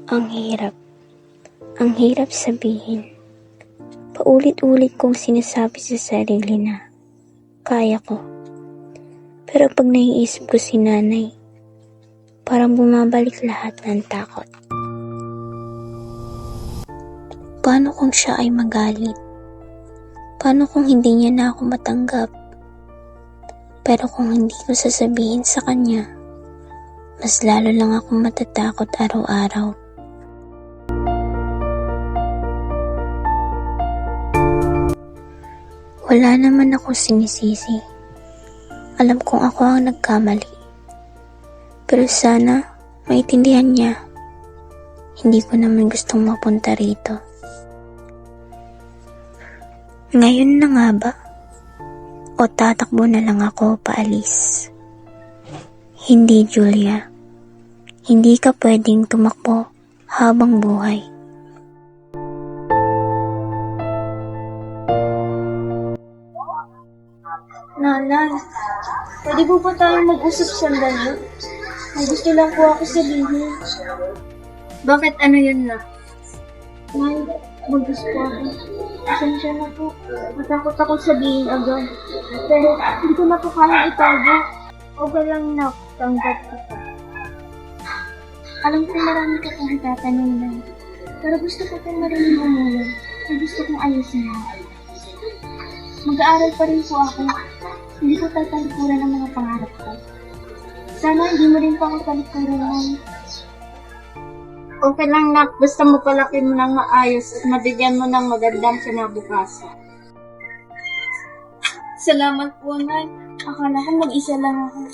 Ang hirap. Ang hirap sabihin. Paulit-ulit kong sinasabi sa sarili na kaya ko. Pero pag naiisip ko si nanay, parang bumabalik lahat ng takot. Paano kung siya ay magalit? Paano kung hindi niya na ako matanggap? Pero kung hindi ko sasabihin sa kanya, mas lalo lang akong matatakot araw-araw. Wala naman ako sinisisi. Alam kong ako ang nagkamali. Pero sana maintindihan niya. Hindi ko naman gustong mapunta rito. Ngayon na nga ba? O tatakbo na lang ako paalis? Hindi, Julia. Hindi ka pwedeng tumakbo habang buhay. Nanay, pwede po ba tayong mag-usap sandali? May gusto lang po ako sabihin. Bakit ano yun na? Nay, mag-gusto po ako. Pasensya na po. Matakot ako sabihin agad. Pero hindi ko na po kaya itago. Okay lang na, tanggap kita. Alam ko marami ka pang itatanong na. Pero gusto ko pong marinig mo muna. May gusto kong ayusin mo. Mag-aaral pa rin po ako. Hindi ko tatalikuran ang mga pangarap ko. Sana hindi mo rin pa ako talikuran ng... Okay lang nak, basta mapalaki mo ng maayos at mabigyan mo ng magandang kinabukasan. Salamat po, Nay. Akala ko mag-isa lang ako.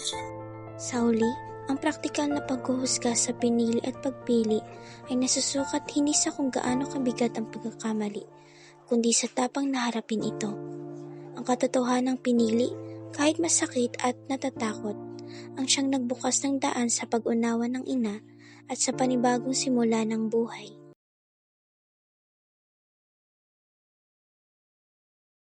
Sa huli, ang praktikal na paghuhusga sa pinili at pagpili ay nasusukat hindi sa kung gaano kabigat ang pagkakamali, kundi sa tapang naharapin ito. Ang katotohanang pinili, kahit masakit at natatakot, ang siyang nagbukas ng daan sa pag-unawa ng ina at sa panibagong simula ng buhay.